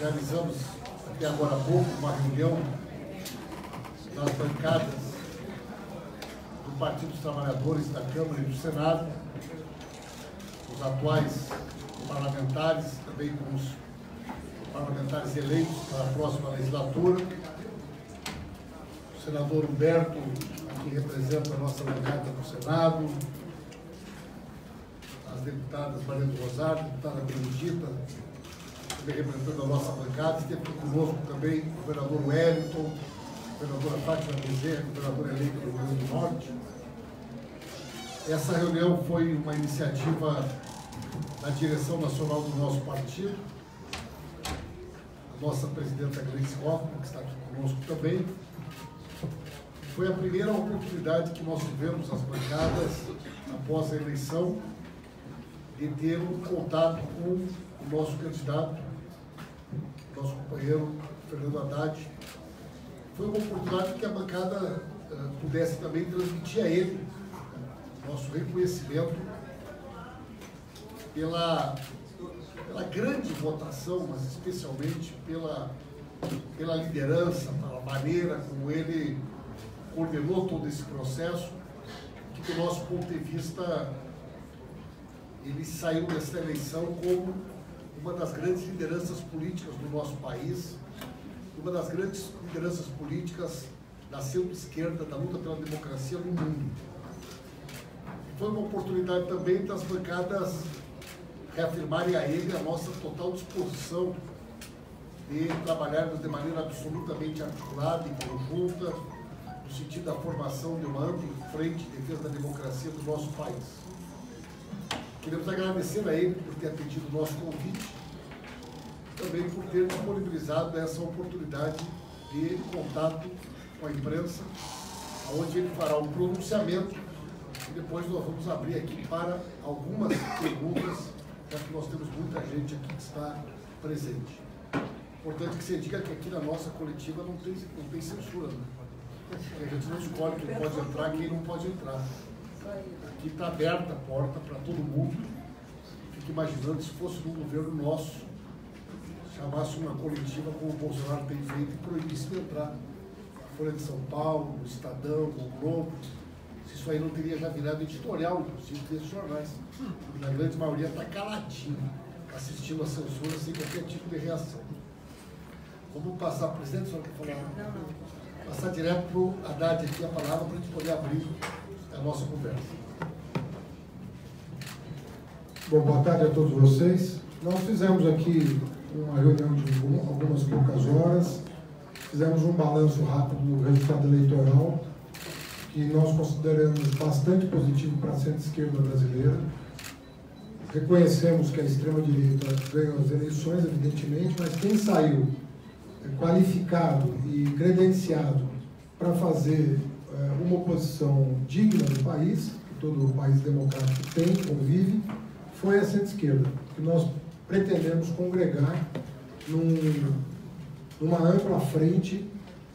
realizamos até agora há pouco uma reunião das bancadas do Partido dos Trabalhadores da Câmara e do Senado, os atuais parlamentares, também com os parlamentares eleitos para a próxima legislatura, o senador Humberto, que representa a nossa bancada no Senado, as deputadas Maria do Rosário, deputada Benedita, também representando a nossa bancada, esteve conosco também o governador Wellington, a governadora Fátima Bezerra, governadora eleita do Rio Grande do Norte. Essa reunião foi uma iniciativa da direção nacional do nosso partido, a nossa presidenta Gleice Hoffmann, que está aqui conosco também. Foi a primeira oportunidade que nós tivemos, as bancadas, após a eleição, de ter um contato com o nosso candidato, nosso companheiro Fernando Haddad. Foi uma oportunidade que a bancada pudesse também transmitir a ele nosso reconhecimento pela grande votação, mas especialmente pela liderança, pela maneira como ele coordenou todo esse processo, que do nosso ponto de vista ele saiu dessa eleição como uma das grandes lideranças políticas do nosso país, uma das grandes lideranças políticas da centro-esquerda, da luta pela democracia no mundo. Foi uma oportunidade também das bancadas reafirmarem a ele a nossa total disposição de trabalharmos de maneira absolutamente articulada e conjunta, no sentido da formação de uma ampla frente de defesa da democracia do nosso país. Queremos agradecer a ele por ter atendido o nosso convite, também por ter disponibilizado essa oportunidade de contato com a imprensa, onde ele fará um pronunciamento e depois nós vamos abrir aqui para algumas perguntas, já que nós temos muita gente aqui que está presente. Importante que você diga que aqui na nossa coletiva não tem censura, né? A gente não escolhe quem pode entrar e quem não pode entrar. Aqui está aberta a porta para todo mundo. Fique imaginando se fosse um governo nosso, chamasse uma coletiva como o Bolsonaro tem feito e proibisse de entrar. A Folha de São Paulo, o Estadão, o Globo, se isso aí não teria já virado editorial, inclusive, desses jornais. Porque a grande maioria está caladinho, assistindo a censura sem qualquer tipo de reação. Vamos passar, presidente, a senhora quer falar? Não. Passar direto para o Haddad aqui a palavra para a gente poder abrir a nossa conversa. Bom, boa tarde a todos vocês. Nós fizemos aqui uma reunião de algumas poucas horas, fizemos um balanço rápido do resultado eleitoral, que nós consideramos bastante positivo para a centro-esquerda brasileira. Reconhecemos que a extrema-direita ganhou as eleições, evidentemente, mas quem saiu qualificado e credenciado para fazer uma oposição digna do país, que todo o país democrático tem, convive, foi a centro-esquerda, que nós pretendemos congregar numa ampla frente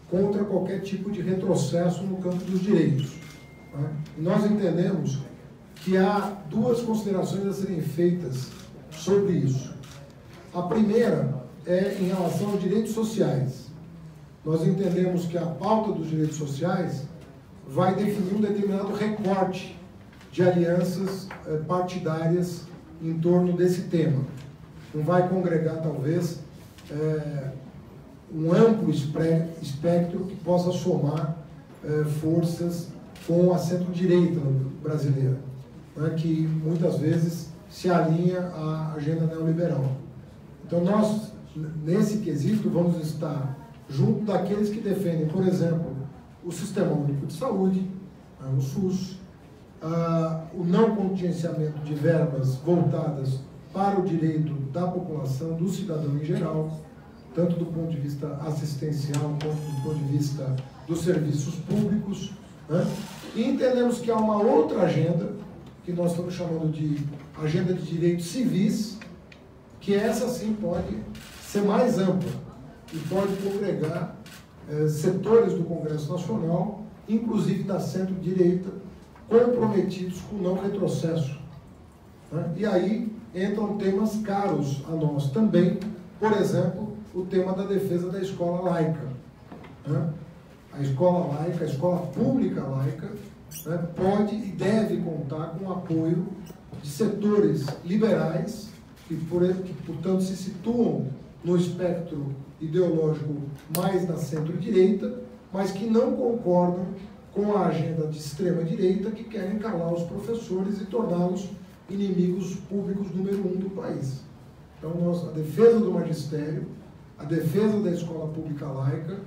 contra qualquer tipo de retrocesso no campo dos direitos. Tá? Nós entendemos que há duas considerações a serem feitas sobre isso. A primeira é em relação aos direitos sociais. Nós entendemos que a pauta dos direitos sociais vai definir um determinado recorte de alianças partidárias em torno desse tema. Não vai congregar, talvez, um amplo espectro que possa somar forças com a centro-direita brasileira, né, que muitas vezes se alinha à agenda neoliberal. Então, nós, nesse quesito, vamos estar junto daqueles que defendem, por exemplo, o Sistema Único de Saúde, o SUS, o não contingenciamento de verbas voltadas para o direito da população, do cidadão em geral, tanto do ponto de vista assistencial quanto do ponto de vista dos serviços públicos, né? E entendemos que há uma outra agenda, que nós estamos chamando de agenda de direitos civis, que essa sim pode ser mais ampla e pode congregar setores do Congresso Nacional, inclusive da centro-direita, comprometidos com o não retrocesso. Né? E aí entram temas caros a nós também, por exemplo, o tema da defesa da escola laica, né? A escola laica, a escola pública laica, né, pode e deve contar com o apoio de setores liberais que, portanto, se situam no espectro ideológico mais na centro-direita, mas que não concordam com a agenda de extrema-direita, que querem calar os professores e torná-los inimigos públicos número 1 do país. Então, a defesa do magistério, a defesa da escola pública laica,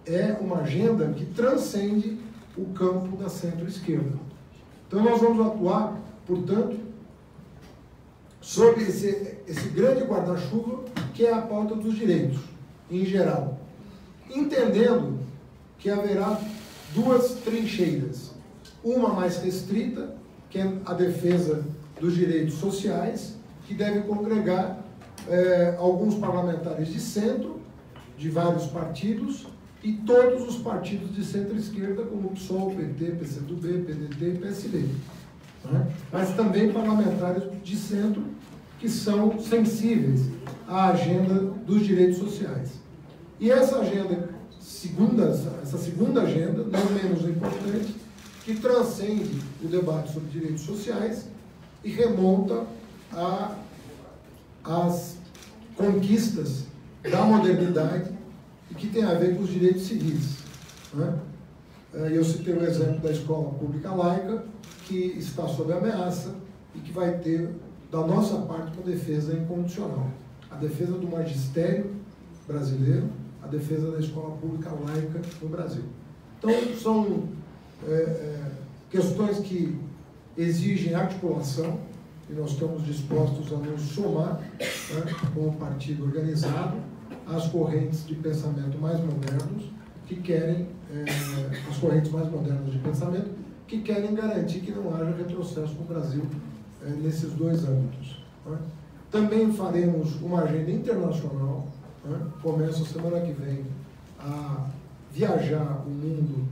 é uma agenda que transcende o campo da centro-esquerda. Então, nós vamos atuar, portanto, sobre esse grande guarda-chuva, que é a pauta dos direitos, em geral. Entendendo que haverá duas trincheiras. Uma mais restrita, que é a defesa dos direitos sociais, que deve congregar alguns parlamentares de centro, de vários partidos, e todos os partidos de centro-esquerda, como o PSOL, PT, PCdoB, PDT e PSB. Né? Mas também parlamentares de centro que são sensíveis à agenda dos direitos sociais. E essa agenda, essa segunda agenda, não menos importante, que transcende o debate sobre direitos sociais e remonta às conquistas da modernidade e que tem a ver com os direitos civis. Né? Eu citei o exemplo da escola pública laica, que está sob ameaça e que vai ter, da nossa parte, uma defesa incondicional. A defesa do magistério brasileiro, a defesa da escola pública laica no Brasil. Então, são questões que exigem articulação e nós estamos dispostos a nos somar, né, como partido organizado, às correntes de pensamento mais modernos que querem, as correntes mais modernas de pensamento que querem garantir que não haja retrocesso no Brasil nesses dois âmbitos. Né? Também faremos uma agenda internacional, né? Começo a semana que vem a viajar o mundo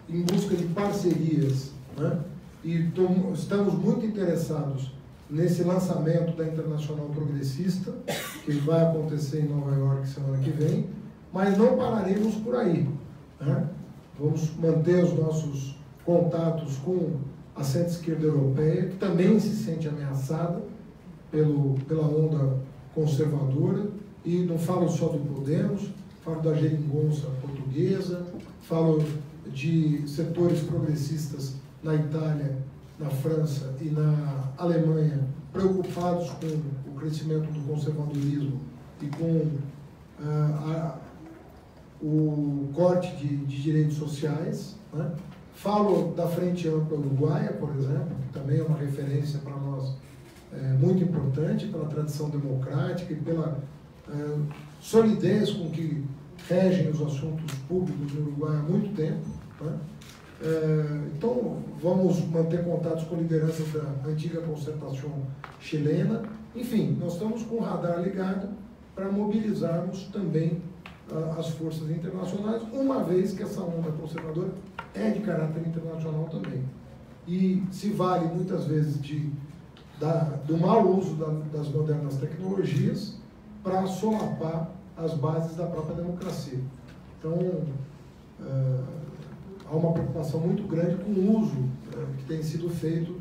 em busca de parcerias, né? E estamos muito interessados nesse lançamento da Internacional Progressista, que vai acontecer em Nova York semana que vem, mas não pararemos por aí. Né? Vamos manter os nossos contatos com a centro-esquerda europeia, que também se sente ameaçada pela onda conservadora, e não falo só do Podemos, falo da geringonça portuguesa, falo de setores progressistas na Itália, na França e na Alemanha, preocupados com o crescimento do conservadorismo e com o corte de direitos sociais. Né? Falo da Frente Ampla Uruguaia, por exemplo, que também é uma referência para nós muito importante, pela tradição democrática e pela solidez com que regem os assuntos públicos no Uruguai há muito tempo. Né? Então, vamos manter contatos com lideranças da antiga Concertação chilena. Enfim, nós estamos com o radar ligado para mobilizarmos também as forças internacionais, uma vez que essa onda conservadora é de caráter internacional também. E se vale muitas vezes do mau uso das modernas tecnologias para solapar as bases da própria democracia. Então, há uma preocupação muito grande com o uso que tem sido feito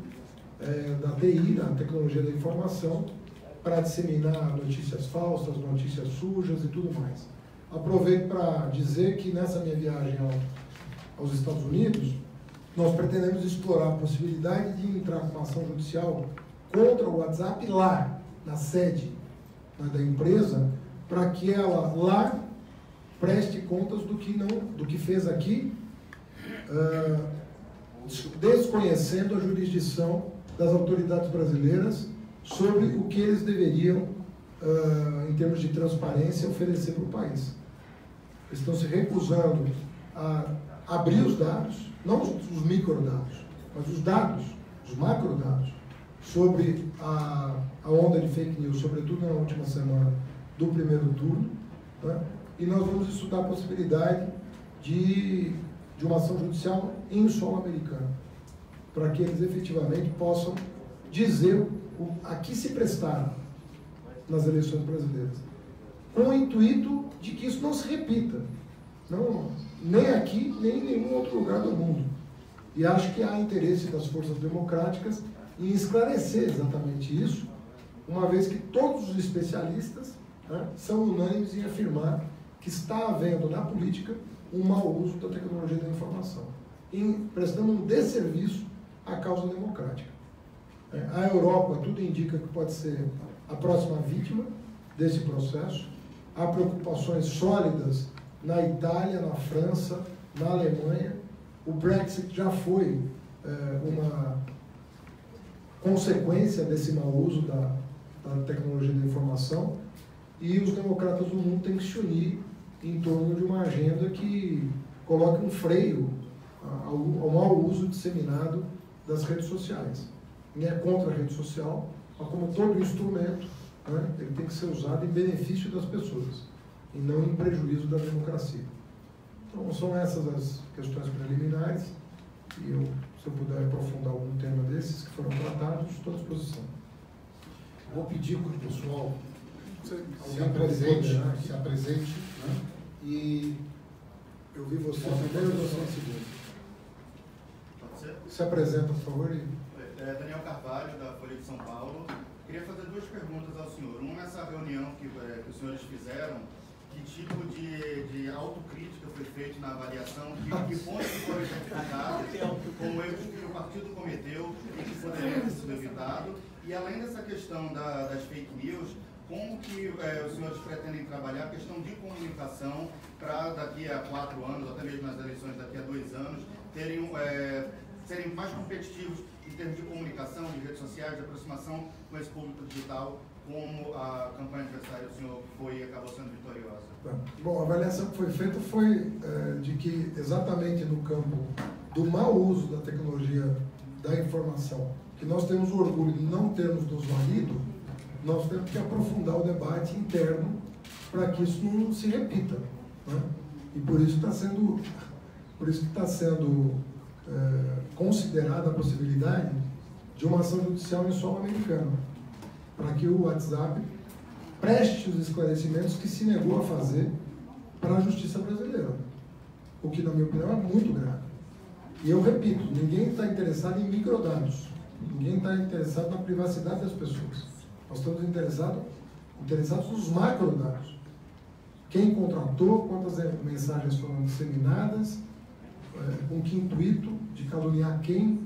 da TI, da tecnologia da informação, para disseminar notícias falsas, notícias sujas e tudo mais. Aproveito para dizer que nessa minha viagem aos Estados Unidos, nós pretendemos explorar a possibilidade de entrar com uma ação judicial contra o WhatsApp lá, na sede da empresa, para que ela lá preste contas do que fez aqui, desconhecendo a jurisdição das autoridades brasileiras sobre o que eles deveriam, em termos de transparência, oferecer para o país. Eles estão se recusando a abrir os dados, não os microdados, mas os dados, os macrodados, sobre a onda de fake news, sobretudo na última semana do primeiro turno, né? E nós vamos estudar a possibilidade de uma ação judicial em solo americano, para que eles efetivamente possam dizer a que se prestaram nas eleições brasileiras. com o intuito de que isso não se repita, não, nem aqui, nem em nenhum outro lugar do mundo. E acho que há interesse das forças democráticas em esclarecer exatamente isso, uma vez que todos os especialistas, né, são unânimes em afirmar que está havendo na política um mau uso da tecnologia da informação, prestando um desserviço à causa democrática. A Europa, tudo indica que pode ser a próxima vítima desse processo. Há preocupações sólidas na Itália, na França, na Alemanha. O Brexit já foi uma consequência desse mau uso da tecnologia da informação, e os democratas do mundo têm que se unir em torno de uma agenda que coloque um freio ao mau uso disseminado das redes sociais. Ninguém é contra a rede social, mas como todo instrumento, né, ele tem que ser usado em benefício das pessoas e não em prejuízo da democracia. Então, são essas as questões preliminares, e se eu puder aprofundar algum tema desses que foram tratados, estou à disposição. Vou pedir para o pessoal se apresente, né? E eu vi você primeiro e você em segundo. Pode ser? Se apresenta, por favor. Daniel Carvalho, da Folha de São Paulo. Queria fazer duas perguntas ao senhor. Uma, nessa reunião que os senhores fizeram, que tipo de autocrítica foi feita na avaliação, que pontos foram identificados como erros que o partido cometeu e que poderiam ter sido evitados? E além dessa questão das fake news, como que os senhores pretendem trabalhar a questão de comunicação para daqui a 4 anos, até mesmo nas eleições daqui a 2 anos, serem mais competitivos em termos de comunicação, de redes sociais, de aproximação com esse público digital, como a campanha adversária do senhor acabou sendo vitoriosa? Bom, a avaliação que foi feita foi de que exatamente no campo do mau uso da tecnologia da informação, que nós temos o orgulho de não termos nos valido, nós temos que aprofundar o debate interno para que isso não se repita, né? E por isso está sendo considerada a possibilidade de uma ação judicial em solo americano, para que o WhatsApp preste os esclarecimentos que se negou a fazer para a justiça brasileira, o que, na minha opinião, é muito grave. E eu repito, ninguém está interessado em microdados, ninguém está interessado na privacidade das pessoas. Nós estamos interessados nos macrodados. Quem contratou, quantas mensagens foram disseminadas, com que intuito de caluniar quem,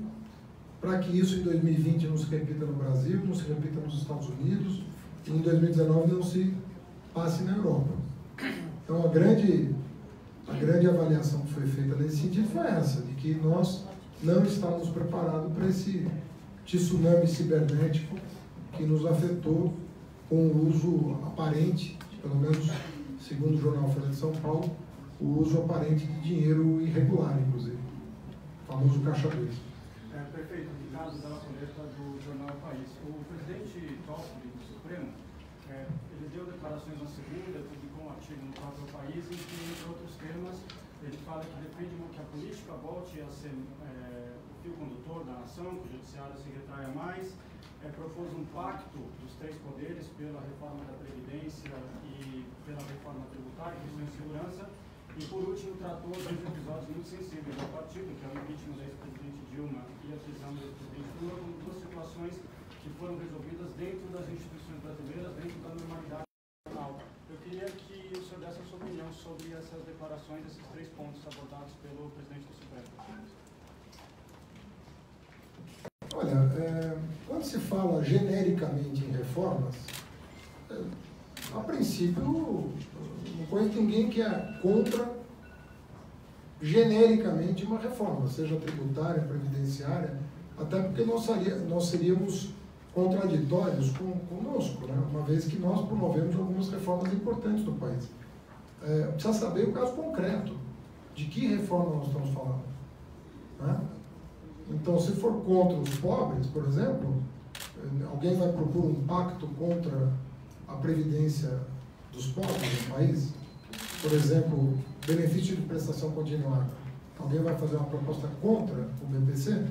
para que isso em 2020 não se repita no Brasil, não se repita nos Estados Unidos, e em 2019 não se passe na Europa. Então a grande avaliação que foi feita nesse sentido foi essa, de que nós não estávamos preparados para esse tsunami cibernético que nos afetou com o uso aparente, pelo menos segundo o jornal Folha de São Paulo, o uso aparente de dinheiro irregular, inclusive, o famoso caixa 2. Perfeito. Ricardo Dalla Coleta, do jornal País. O presidente Toffoli, do Supremo, ele deu declarações na segunda, publicou um artigo no próprio País, em que, entre outros temas, ele fala que defende que a política volte a ser o fio condutor da nação, que o judiciário se retraia mais, propôs um pacto dos 3 poderes pela reforma da Previdência e pela reforma tributária, questões de segurança, e por último tratou 2 episódios muito sensíveis ao partido, que é o impeachment da ex-presidente Dilma e a prisão do ex-presidente Lula, como 2 situações que foram resolvidas dentro das instituições brasileiras, dentro da normalidade nacional. Eu queria que o senhor desse a sua opinião sobre essas declarações, esses 3 pontos abordados pelo presidente do Supremo. Olha, quando se fala genericamente em reformas, a princípio, não conheço ninguém que é contra genericamente uma reforma, seja tributária, previdenciária, até porque nós seríamos contraditórios conosco, né? Uma vez que nós promovemos algumas reformas importantes no país. Precisa saber o caso concreto, de que reforma nós estamos falando, né? Então, se for contra os pobres, por exemplo, alguém vai propor um pacto contra a previdência dos pobres no país? Por exemplo, benefício de prestação continuada. Alguém vai fazer uma proposta contra o BPC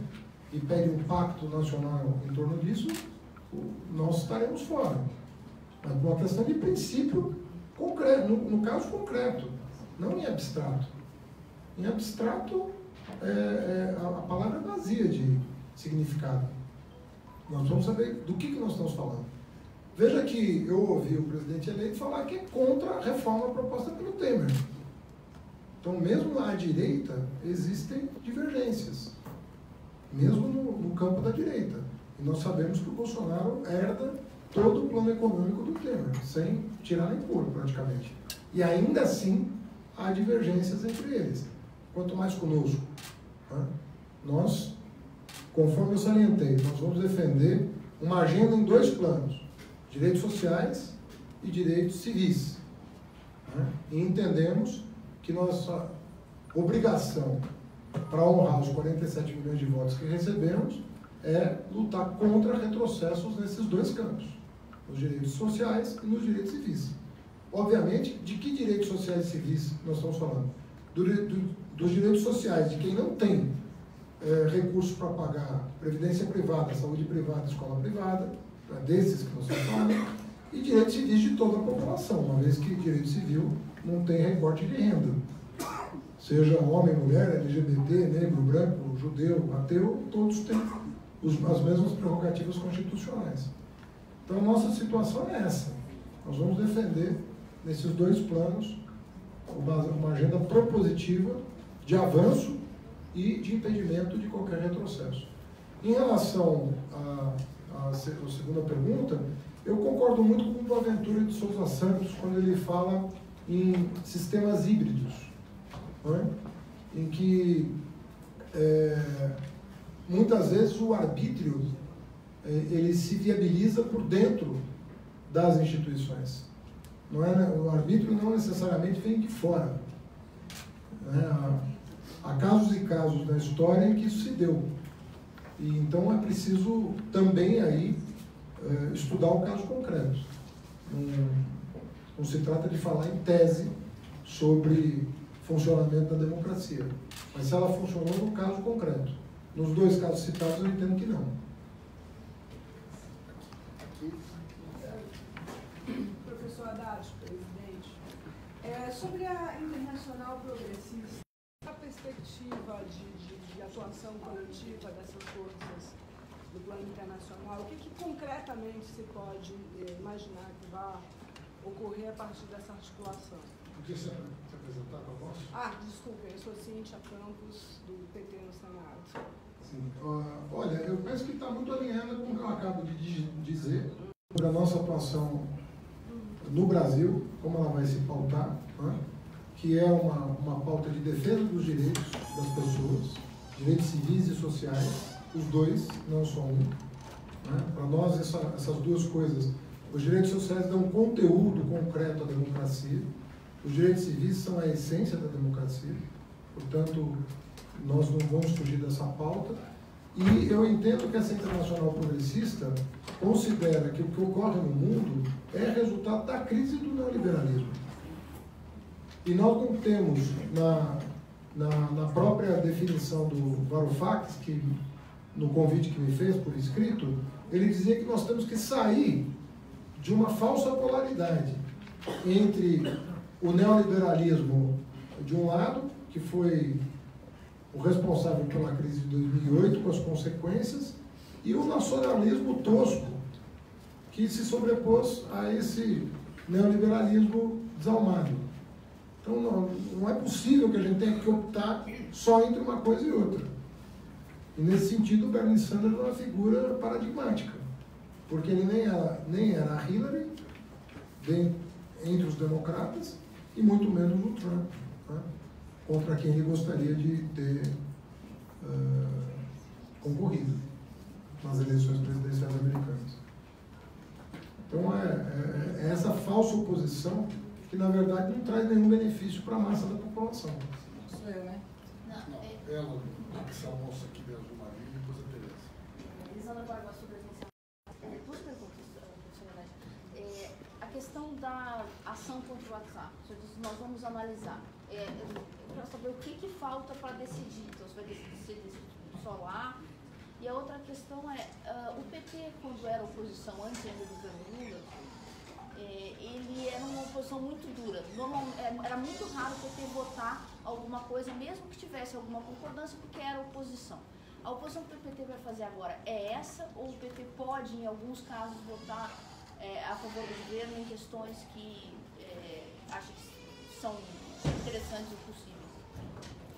e pede um pacto nacional em torno disso? Nós estaremos fora. Mas por uma questão de princípio, concreto, no caso concreto, não em abstrato. Em abstrato, a palavra é vazia de significado. Nós vamos saber do que nós estamos falando. Veja que eu ouvi o presidente eleito falar que é contra a reforma proposta pelo Temer. Então, mesmo à direita, existem divergências, mesmo no campo da direita. E nós sabemos que o Bolsonaro herda todo o plano econômico do Temer, sem tirar nem pôr, praticamente. E ainda assim, há divergências entre eles. Quanto mais conosco. Né? Nós, conforme eu salientei, nós vamos defender uma agenda em 2 planos: direitos sociais e direitos civis. Né? E entendemos que nossa obrigação para honrar os 47 milhões de votos que recebemos é lutar contra retrocessos nesses 2 campos, nos direitos sociais e nos direitos civis. Obviamente, de que direitos sociais e civis nós estamos falando? Dos direitos sociais de quem não tem recursos para pagar previdência privada, saúde privada, escola privada, desses que nós estamos falando, e direitos civis de toda a população, uma vez que direito civil não tem recorte de renda. Seja homem, mulher, LGBT, negro, branco, judeu, ateu, todos têm as mesmas prerrogativas constitucionais. Então, nossa situação é essa. Nós vamos defender, nesses 2 planos, uma agenda propositiva de avanço e de impedimento de qualquer retrocesso. Em relação à segunda pergunta, eu concordo muito com o Boaventura de Souza Santos quando ele fala em sistemas híbridos, né? Em que muitas vezes o arbítrio ele se viabiliza por dentro das instituições. O arbítrio não necessariamente vem de fora. Há casos e casos na história em que isso se deu. E então é preciso também aí estudar o caso concreto. Não se trata de falar em tese sobre funcionamento da democracia, mas se ela funcionou no caso concreto. Nos 2 casos citados eu entendo que não. Professor Haddad, presidente, sobre a Internacional Progressista, a perspectiva de atuação coletiva dessas forças do plano internacional, o que concretamente se pode imaginar que vai ocorrer a partir dessa articulação? Podia se apresentar para nós? Desculpem, eu sou Cíntia Campos, do PT no Senado. Sim. Olha, eu penso que está muito alinhada com o que eu acabo de dizer sobre a nossa atuação no Brasil, como ela vai se pautar, né? Que é uma pauta de defesa dos direitos das pessoas, direitos civis e sociais, os 2, não só um. Né? Para nós, essas 2 coisas, os direitos sociais dão conteúdo concreto à democracia, os direitos civis são a essência da democracia, portanto, nós não vamos fugir dessa pauta. E eu entendo que essa Internacional Progressista considera que o que ocorre no mundo é resultado da crise do neoliberalismo. E nós não temos, na própria definição do Varoufakis, que no convite que me fez por escrito, ele dizia que nós temos que sair de uma falsa polaridade entre o neoliberalismo de um lado, que foi o responsável pela crise de 2008, com as consequências, e o nacionalismo tosco, que se sobrepôs a esse neoliberalismo desalmado. Então, não é possível que a gente tenha que optar só entre uma coisa e outra. E, nesse sentido, o Bernie Sanders é uma figura paradigmática, porque ele nem era a Hillary, entre os democratas, e muito menos o Trump, né? Contra quem ele gostaria de ter concorrido nas eleições presidenciais americanas. Então, é essa falsa oposição que, na verdade, não traz nenhum benefício para a massa da população. Sou eu, né? Não, ela, essa moça aqui mesmo, o marido, e depois a Tereza. Elisandra Barbosa, presidencial. 2 perguntas, professora. A questão da ação contra o WhatsApp, você disse, nós vamos analisar. Eu quero saber o que falta para decidir. Então, você vai decidir só lá. E a outra questão é, o PT, quando era oposição antes ainda do governo Lula, ele era uma oposição muito dura. Era muito raro o PT votar alguma coisa, mesmo que tivesse alguma concordância, porque era oposição. A oposição que o PT vai fazer agora é essa, ou o PT pode, em alguns casos, votar a favor do governo em questões que acha que são interessantes e possíveis?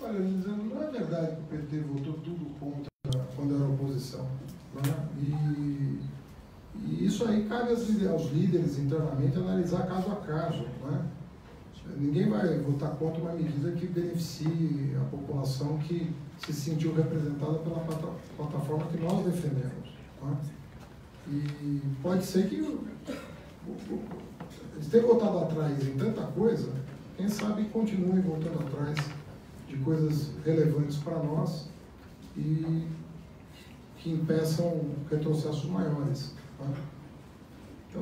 Olha, Elisandro, não é verdade que o PT votou tudo contra quando era oposição, né? E isso aí cabe aos líderes internamente analisar caso a caso, né? Ninguém vai votar contra uma medida que beneficie a população que se sentiu representada pela plataforma que nós defendemos, né? E pode ser que eles tenham votado atrás em tanta coisa, quem sabe continuem voltando atrás de coisas relevantes para nós e que impeçam retrocessos maiores, né? Então,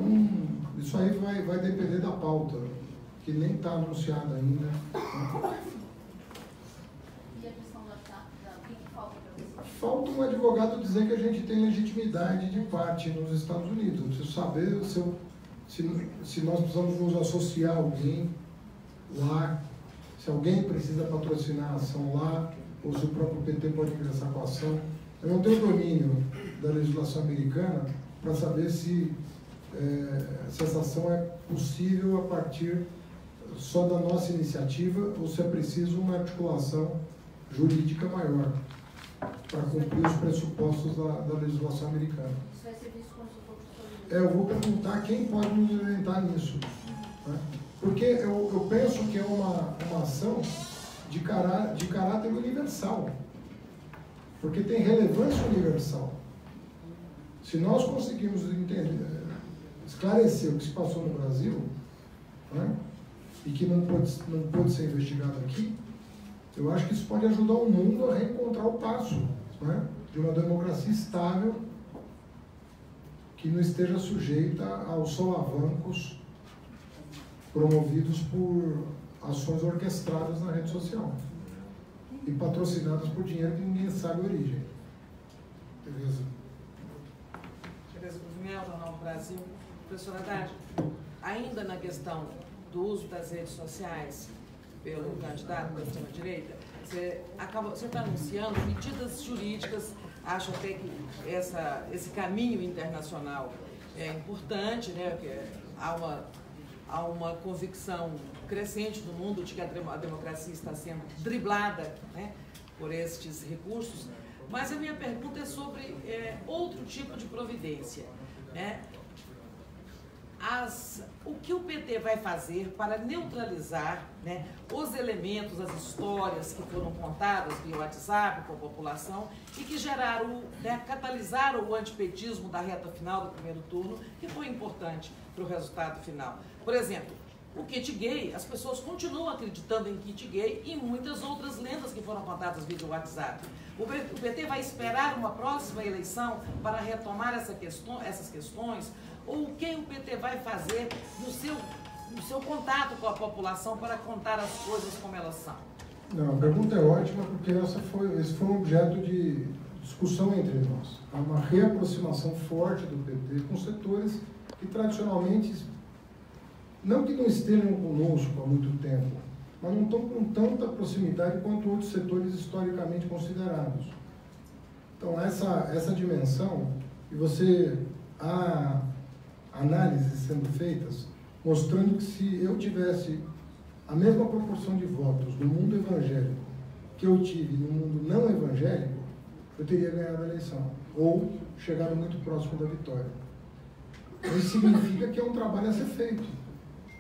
isso aí vai depender da pauta, que nem está anunciada ainda, né? E a questão o que falta para você? Falta um advogado dizer que a gente tem legitimidade de parte nos Estados Unidos. Eu preciso saber se nós precisamos nos associar a alguém lá, se alguém precisa patrocinar a ação lá, ou se o próprio PT pode ingressar com a ação. Eu não tenho domínio da legislação americana para saber se essa ação é possível a partir só da nossa iniciativa ou se é preciso uma articulação jurídica maior para cumprir os pressupostos da legislação americana. Isso vai ser visto como se for Eu vou perguntar quem pode nos orientar nisso, né? Porque eu penso que é uma ação de caráter universal, porque tem relevância universal. Se nós conseguirmos esclarecer o que se passou no Brasil, né, e que não pôde ser investigado aqui, eu acho que isso pode ajudar o mundo a reencontrar o passo, né, de uma democracia estável que não esteja sujeita aos solavancos promovidos por ações orquestradas na rede social e patrocinadas por dinheiro que ninguém sabe a origem. Beleza? Tereza Cruvinel, Jornal do Brasil. Professora Haddad, ainda na questão do uso das redes sociais pelo candidato da extrema-direita, você está anunciando medidas jurídicas. Acho até que esse caminho internacional é importante, né? Que há uma convicção crescente no mundo de que a democracia está sendo driblada, né, por estes recursos. Mas a minha pergunta é sobre outro tipo de providência, né? O que o PT vai fazer para neutralizar, né, os elementos, as histórias que foram contadas via WhatsApp com a população e que geraram, né, catalisaram o antipetismo da reta final do primeiro turno, que foi importante para o resultado final. Por exemplo, o kit gay, as pessoas continuam acreditando em kit gay e muitas outras lendas que foram contadas via WhatsApp. O PT vai esperar uma próxima eleição para retomar essas questões? Ou o que o PT vai fazer no seu contato com a população para contar as coisas como elas são? Não, a pergunta é ótima, porque esse foi um objeto de discussão entre nós. Há uma reaproximação forte do PT com setores que tradicionalmente, não que não estejam conosco há muito tempo, mas não estão com tanta proximidade quanto outros setores historicamente considerados. Então, essa dimensão, e há análises sendo feitas, mostrando que se eu tivesse a mesma proporção de votos no mundo evangélico que eu tive no mundo não evangélico, eu teria ganhado a eleição, ou chegado muito próximo da vitória. Isso significa que é um trabalho a ser feito.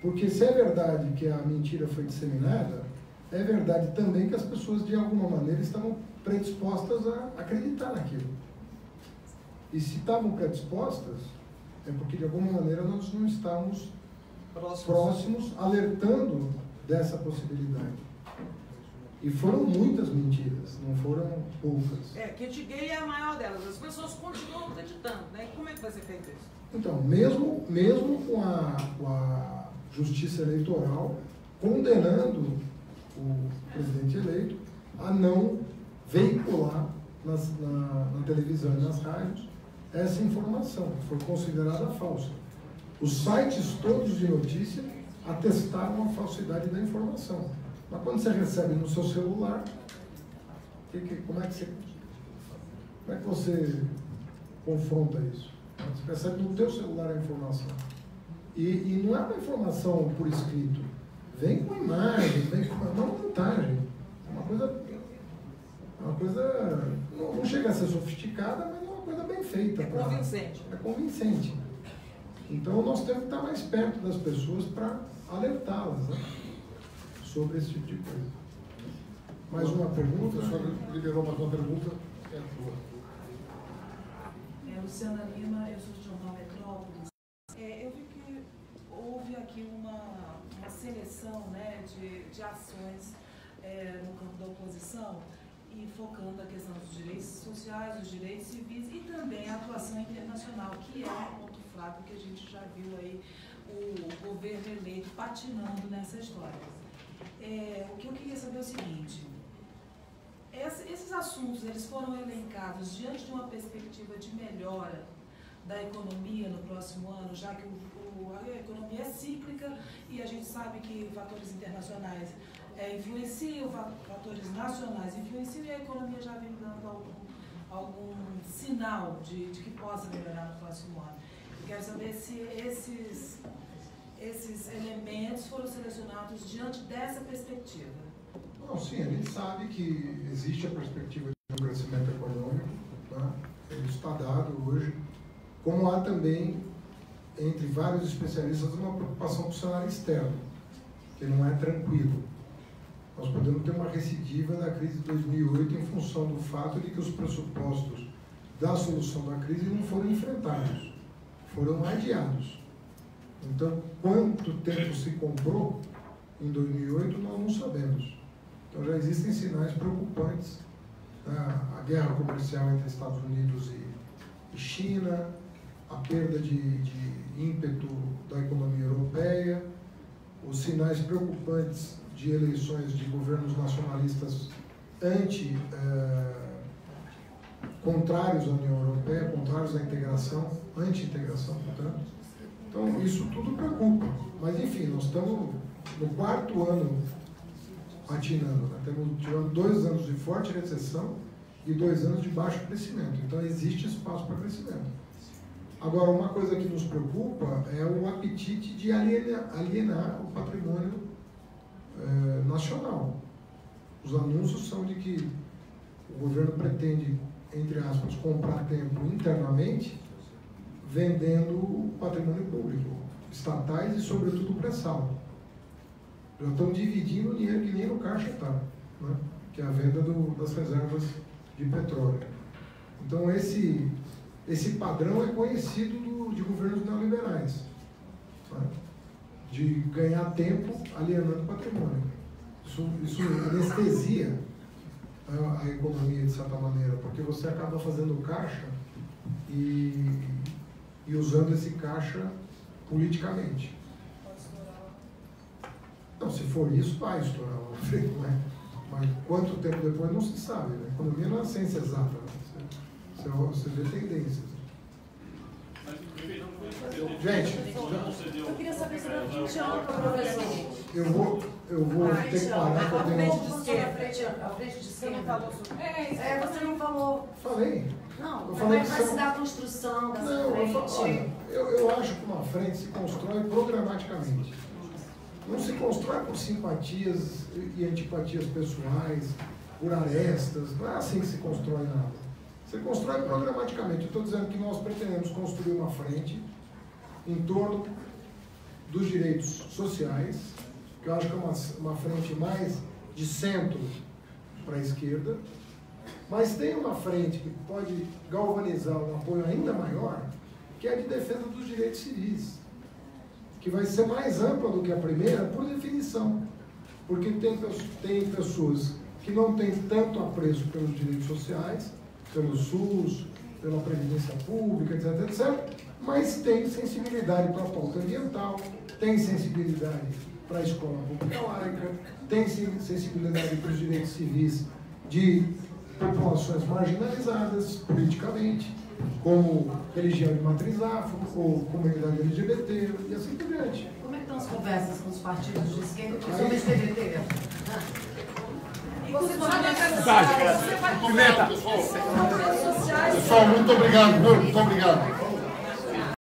Porque se é verdade que a mentira foi disseminada, é verdade também que as pessoas, de alguma maneira, estavam predispostas a acreditar naquilo. E se estavam predispostas, é porque, de alguma maneira, nós não estamos próximos alertando dessa possibilidade. E foram muitas mentiras, não foram poucas. Kit gay é a maior delas. As pessoas continuam acreditando, né? E como é que vai ser feito isso? Então, mesmo com a Justiça Eleitoral condenando o presidente eleito a não veicular na televisão e nas rádios essa informação, que foi considerada falsa. Os sites todos de notícia atestaram a falsidade da informação. Mas quando você recebe no seu celular, como é que você confronta isso? Você recebe no teu celular a informação. E não é uma informação por escrito. Vem com imagem, vem com uma montagem. Uma coisa não chega a ser sofisticada, mas é uma coisa bem feita. Convincente. É convincente. Então nós temos que estar mais perto das pessoas para alertá-las, né, sobre esse tipo de coisa. Mais uma pergunta? O professor liberou mais uma pergunta. É a tua. Luciana Lima, eu sou de Jornal Metrópolis. Eu vi que houve aqui uma seleção, né, de ações no campo da oposição, e focando a questão dos direitos sociais, dos direitos civis e também a atuação internacional, que é um ponto fraco que a gente já viu aí o governo eleito patinando nessa história. O que eu queria saber é o seguinte: esses assuntos, eles foram elencados diante de uma perspectiva de melhora da economia no próximo ano, já que a economia é cíclica e a gente sabe que fatores internacionais influenciam, fatores nacionais influenciam, e a economia já vem dando algum sinal de que possa melhorar no próximo ano. Eu quero saber se esses elementos foram selecionados diante dessa perspectiva. Não, sim, a gente sabe que existe a perspectiva de um crescimento econômico, tá? Ele está dado hoje, como há também, entre vários especialistas, uma preocupação com o cenário externo, que não é tranquilo. Nós podemos ter uma recidiva da crise de 2008 em função do fato de que os pressupostos da solução da crise não foram enfrentados, foram adiados. Então, quanto tempo se comprou em 2008, nós não sabemos. Então, já existem sinais preocupantes. A guerra comercial entre Estados Unidos e China, a perda de ímpeto da economia europeia, os sinais preocupantes de eleições de governos nacionalistas contrários à União Europeia, contrários à integração, anti-integração, portanto. Então, isso tudo preocupa. Mas, enfim, nós estamos no 4º ano patinando, né? Tivemos 2 anos de forte recessão e 2 anos de baixo crescimento. Então, existe espaço para crescimento. Agora, uma coisa que nos preocupa é o apetite de alienar o patrimônio nacional. Os anúncios são de que o governo pretende, entre aspas, comprar tempo internamente, vendendo o patrimônio público, estatais e, sobretudo, pré-sal. Já estão dividindo o dinheiro que nem no caixa está, né? Que é a venda das reservas de petróleo. Então, esse padrão é conhecido de governos neoliberais, né? De ganhar tempo alienando o patrimônio. Isso anestesia a economia, de certa maneira, porque você acaba fazendo caixa e usando esse caixa politicamente. Não, se for isso, vai estourar lá na frente, né? Mas quanto tempo depois não se sabe, né? A economia não é ciência exata, né? Você vê tendências. Gente, eu queria saber se era 20 anos para o professor. Eu vou ter que parar para ter A frente de esquerda. Você não falou. Falei. Não, falei vai se dar a construção dessa frente. Eu acho que uma frente se constrói programaticamente. Não se constrói por simpatias e antipatias pessoais, por arestas. Não é assim que se constrói nada. Você constrói programaticamente. Eu estou dizendo que nós pretendemos construir uma frente em torno dos direitos sociais, que eu acho que é uma frente mais de centro para a esquerda, mas tem uma frente que pode galvanizar um apoio ainda maior, que é a de defesa dos direitos civis, que vai ser mais ampla do que a primeira, por definição, porque tem pessoas que não têm tanto apreço pelos direitos sociais, pelo SUS, pela Previdência Pública, etc., etc., mas tem sensibilidade para a pauta ambiental, tem sensibilidade para a escola pública laica, tem sensibilidade para os direitos civis de populações marginalizadas politicamente, como religião de matriz afro, ou comunidade LGBT, e assim por diante. Como é que estão as conversas com os partidos de esquerda, principalmente LGBT? Muito obrigado, pessoal. Pessoal, muito obrigado, muito obrigado.